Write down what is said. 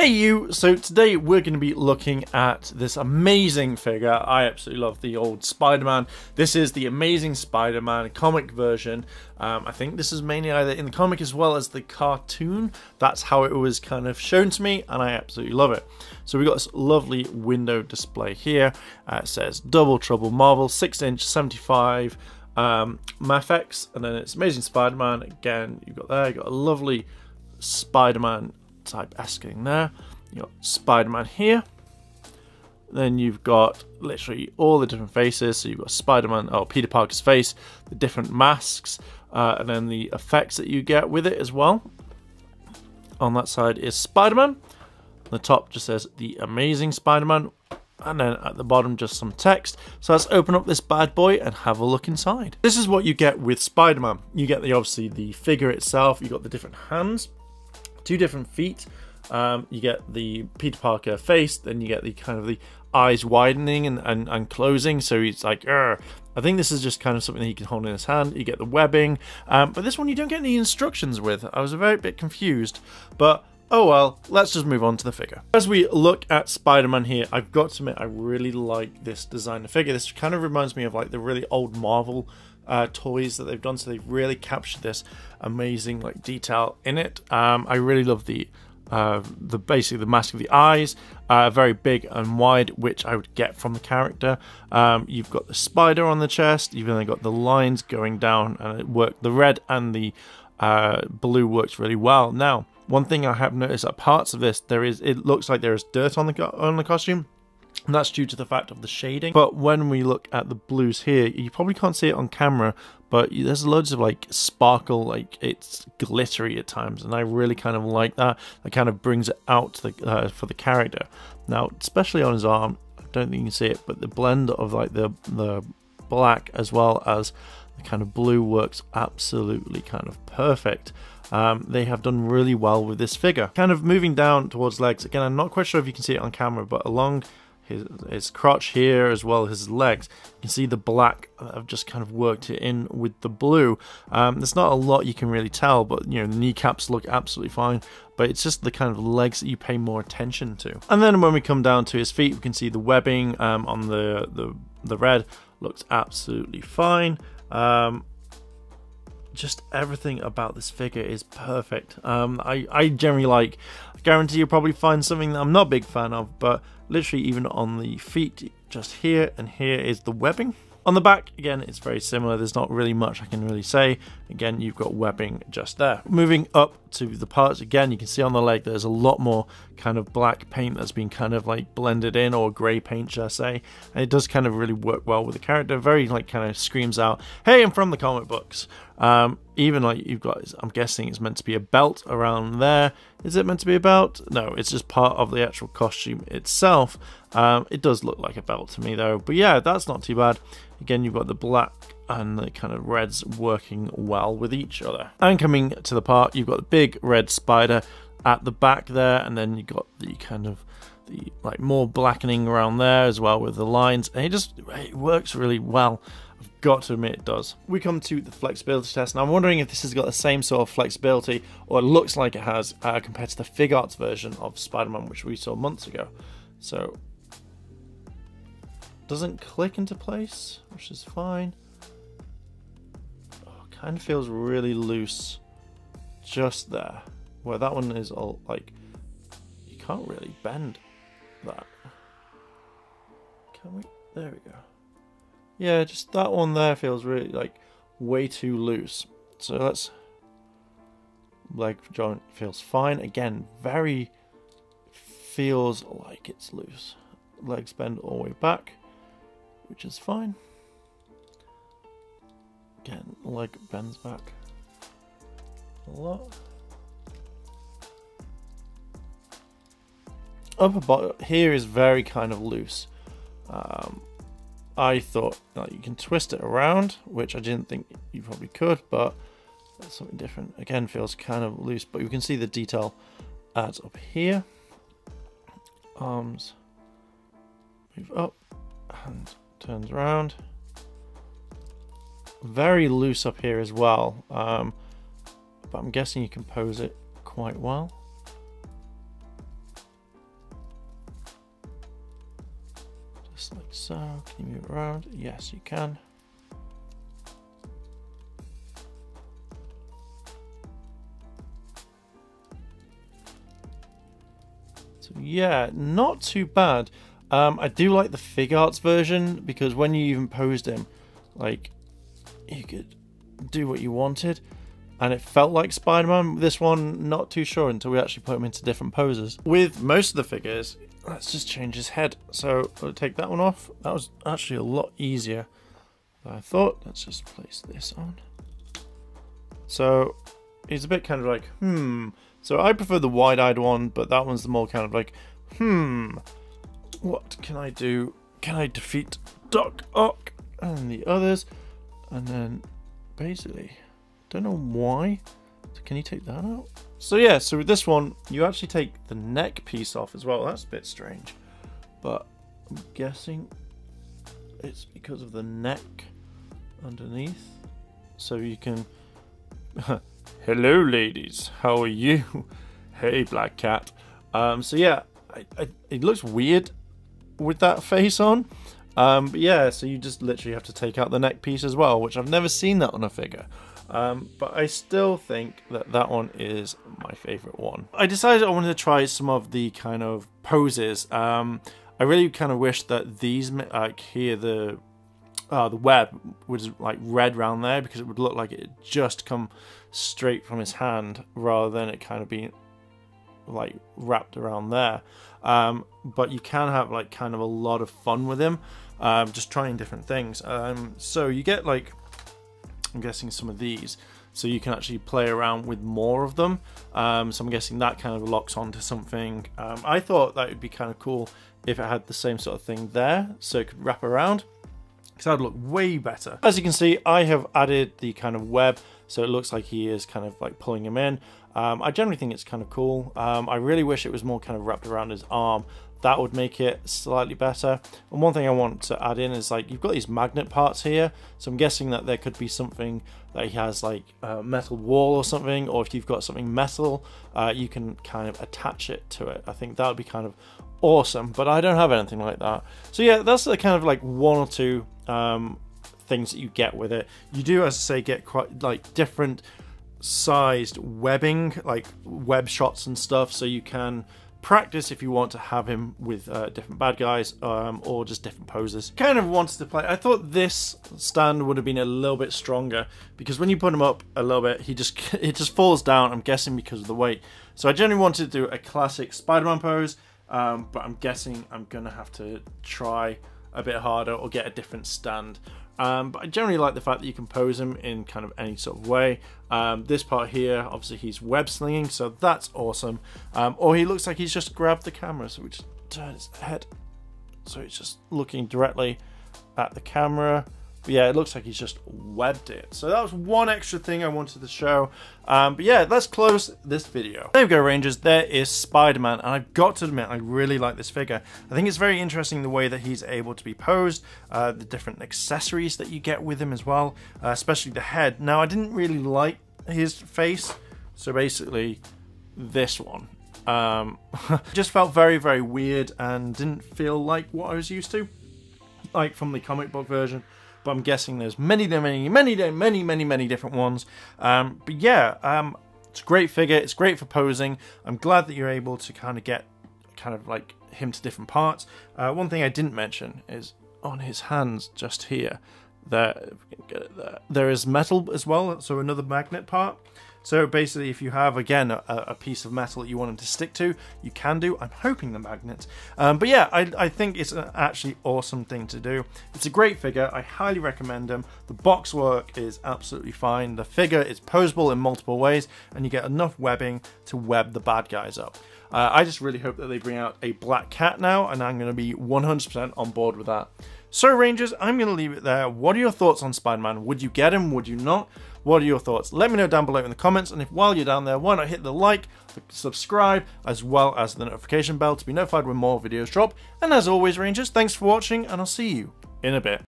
Hey you! So today we're going to be looking at this amazing figure. I absolutely love the old Spider-Man. This is the Amazing Spider-Man comic version. I think this is mainly either in the comic as well as the cartoon. That's how it was kind of shown to me, and I absolutely love it. So we've got this lovely window display here. It says Double Trouble Marvel, 6-inch, 75 Mafex, and then it's Amazing Spider-Man. Again, you've got a lovely Spider-Man type asking there. You got Spider-Man here, then you've got literally all the different faces. So you've got Spider-Man, Peter Parker's face, the different masks, and then the effects that you get with it as well. On that side is Spider-Man. The top just says the Amazing Spider-Man, and then at the bottom just some text. So let's open up this bad boy and have a look inside. This is what you get with Spider-Man. You get obviously the figure itself. You got the different hands, 2 different feet. You get the Peter Parker face, then you get the kind of the eyes widening and closing, so he's like, Urgh. I think this is just kind of something that he can hold in his hand. You get the webbing, but this one you don't get any instructions with. I was a very bit confused, but oh well, let's just move on to the figure. As we look at Spider-Man here, I've got to admit I really like this design of figure. This kind of reminds me of like the really old Marvel toys that they've done, so they've really captured this amazing like detail in it. I really love the basically the mask of the eyes, very big and wide, which I would get from the character. You've got the spider on the chest. You've only got the lines going down, and it worked. The red and the blue works really well. Now, one thing I have noticed at parts of this, it looks like there is dirt on the costume. And that's due to the fact of the shading. But when we look at the blues here, you probably can't see it on camera, but there's loads of like sparkle, like it's glittery at times, and I really kind of like that. That kind of brings it out for the character. Now, especially on his arm, I don't think you can see it, but the blend of like the black as well as the kind of blue works absolutely kind of perfect. They have done really well with this figure. Kind of moving down towards legs, again, I'm not quite sure if you can see it on camera, but along his crotch here as well as his legs, you can see the black. I've just kind of worked it in with the blue. There's not a lot you can really tell, but you know, the kneecaps look absolutely fine, but it's just the kind of legs that you pay more attention to. And then when we come down to his feet, we can see the webbing on the red looks absolutely fine. Just everything about this figure is perfect. I generally I guarantee you'll probably find something that I'm not a big fan of, but literally even on the feet, just here and here is the webbing. On the back, again, it's very similar. There's not really much I can really say. Again, you've got webbing just there. Moving up to the parts, again, you can see on the leg there's a lot more kind of black paint that's been kind of like blended in, or grey paint, should I say. And it does kind of really work well with the character. Very like kind of screams out, hey, I'm from the comic books. Even like you've got, I'm guessing it's meant to be a belt around there. Is it meant to be a belt? No, it's just part of the actual costume itself. It does look like a belt to me though, but yeah, that's not too bad. Again, you've got the black and the kind of reds working well with each other. And coming to the part, you've got the big red spider at the back there, and then you've got the kind of the like more blackening around there as well with the lines, and it works really well. I've got to admit it does. We come to the flexibility test, and I'm wondering if this has got the same sort of flexibility, or it looks like it has, compared to the Figuarts version of Spider-Man, which we saw months ago. So doesn't click into place, which is fine. Kind of feels really loose just there, where that one is all like, you can't really bend that. Can we? There we go. Yeah, just that one there feels really like way too loose. So let's, leg joint feels fine. Again, very feels like it's loose. Legs bend all the way back, which is fine. Again, leg bends back a lot. Upper bottom here is very kind of loose. I thought you can twist it around, which I didn't think you probably could, but that's something different. Again, feels kind of loose, but you can see the detail adds up here. Arms move up and turns around. Very loose up here as well, but I'm guessing you can pose it quite well. just like so. Can you move it around? Yes, you can. So yeah, not too bad. I do like the fig arts version because when you even posed him, like, you could do what you wanted and it felt like Spider-Man. This one, not too sure until we actually put him into different poses. With most of the figures, let's just change his head. So I'll take that one off. That was actually a lot easier than I thought. Let's just place this on. So he's a bit kind of like, So I prefer the wide-eyed one, but that one's the more kind of like, what can I do? Can I defeat Doc Ock and the others? And then basically, don't know why. So can you take that out? So yeah, so with this one, you actually take the neck piece off as well. That's a bit strange, but I'm guessing it's because of the neck underneath. So you can, hello ladies, how are you? Hey Black Cat. So yeah, it looks weird with that face on. But yeah, so you just literally have to take out the neck piece as well, which I've never seen that on a figure. But I still think that that one is my favorite one. I decided I wanted to try some of the kind of poses. I really kind of wish that these, like here, the web was like red around there, because it would look like it had just come straight from his hand rather than it kind of being like wrapped around there. But you can have like kind of a lot of fun with him, just trying different things. So you get like, I'm guessing some of these, so you can actually play around with more of them. So I'm guessing that kind of locks onto something. I thought that would be kind of cool if it had the same sort of thing there, so it could wrap around, because that would look way better. As you can see, I have added the kind of web, so it looks like he is kind of like pulling him in. I generally think it's kind of cool. I really wish it was more kind of wrapped around his arm. That would make it slightly better. And one thing I want to add in is like, you've got these magnet parts here, so I'm guessing that there could be something that he has, like a metal wall or something, or if you've got something metal, you can kind of attach it to it. I think that would be kind of awesome, but I don't have anything like that. So yeah, that's the kind of like one or two things that you get with it. You do, as I say, get quite like different sized webbing, like web shots and stuff, so you can practice if you want to have him with different bad guys, or just different poses. Kind of wanted to play, I thought this stand would have been a little bit stronger, because when you put him up a little bit, it just falls down, I'm guessing because of the weight. So I generally wanted to do a classic Spider-Man pose, but I'm guessing I'm gonna have to try a bit harder or get a different stand. But I generally like the fact that you can pose him in kind of any sort of way. This part here, obviously he's web slinging, so that's awesome. Or he looks like he's just grabbed the camera, so we just turn his head, so he's just looking directly at the camera. But yeah, it looks like he's just webbed it. So that was one extra thing I wanted to show. But yeah, let's close this video. There we go, Rangers. There is Spider-Man, and I've got to admit, I really like this figure. I think it's very interesting the way that he's able to be posed, the different accessories that you get with him as well, especially the head. Now, I didn't really like his face, so basically this one. Just felt very, very weird and didn't feel like what I was used to, like from the comic book version. But I'm guessing there's many different ones. But yeah, it's a great figure. It's great for posing. I'm glad that you're able to kind of get kind of like him to different parts. One thing I didn't mention is on his hands just here, there is metal as well, so another magnet part. So basically, if you have, again, a piece of metal that you want him to stick to, you can do. I'm hoping the magnets. But yeah, I think it's an actually awesome thing to do. It's a great figure. I highly recommend him. The box work is absolutely fine. The figure is posable in multiple ways, and you get enough webbing to web the bad guys up. I just really hope that they bring out a Black Cat now, and I'm going to be 100% on board with that. So Rangers, I'm going to leave it there. What are your thoughts on Spider-Man? Would you get him? Would you not? What are your thoughts? Let me know down below in the comments, and if while you're down there, why not hit the like, the subscribe, as well as the notification bell to be notified when more videos drop. And as always, Rangers, thanks for watching, and I'll see you in a bit.